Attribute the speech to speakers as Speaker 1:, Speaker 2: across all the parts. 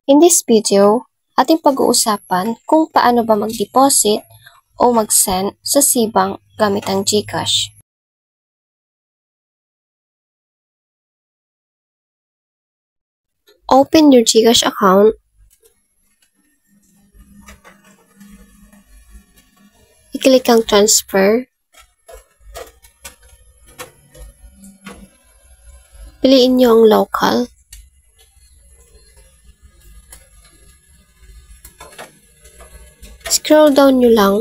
Speaker 1: In this video, ating pag-uusapan kung paano ba mag-deposit o mag-send sa Cbank gamit ang GCash. Open your GCash account. I-click ang transfer. Piliin nyo ang local. Scroll down nyo lang.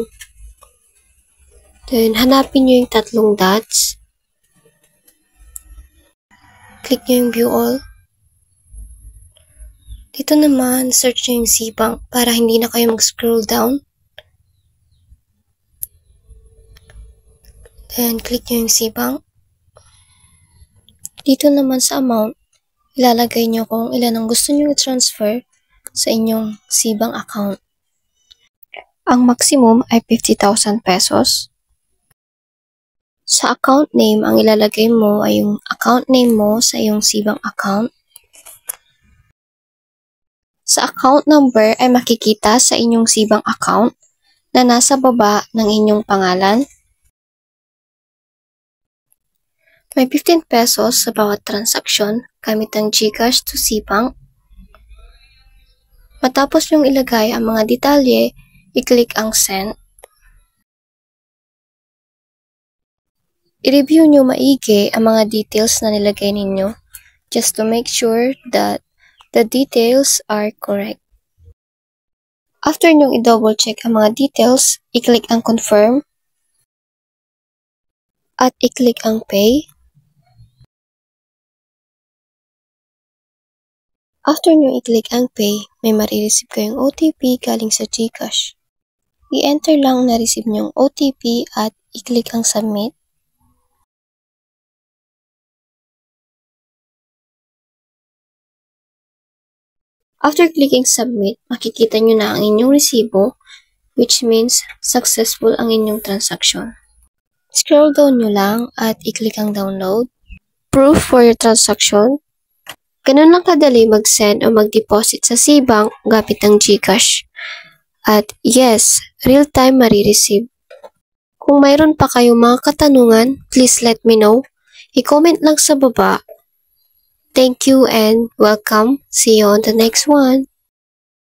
Speaker 1: Then, hanapin nyo yung tatlong dots. Click nyo yung view all. Dito naman, search nyo yung Cbank para hindi na kayo mag-scroll down. Then, click nyo yung Cbank. Dito naman sa amount, ilalagay nyo kung ilan ang gusto nyo i-transfer sa inyong Cbank account. Ang maximum ay 50,000 pesos. Sa account name, ang ilalagay mo ay yung account name mo sa iyong Cbank account. Sa account number ay makikita sa inyong Cbank account na nasa baba ng inyong pangalan. May 15 pesos sa bawat transaksyon gamit ang GCash to Cbank. Matapos nyong ilagay ang mga detalye, i-click ang send. I-review nyo maigi ang mga details na nilagay ninyo just to make sure that the details are correct. After nyong i-double check ang mga details, i-click ang confirm at i-click ang pay. After nyo i-click ang pay, may marireceive kayong OTP galing sa GCash. I-enter lang na receive nyong OTP at i-click ang submit. After clicking submit, makikita nyo na ang inyong resibo, which means successful ang inyong transaction. Scroll down nyo lang at i-click ang download. Proof for your transaction. Ganun lang kadali mag-send o mag-deposit sa Cbank gamit ang GCash. At yes, real-time marireceive. Kung mayroon pa kayong mga katanungan, please let me know. I-comment lang sa baba. Thank you and welcome. See you on the next one.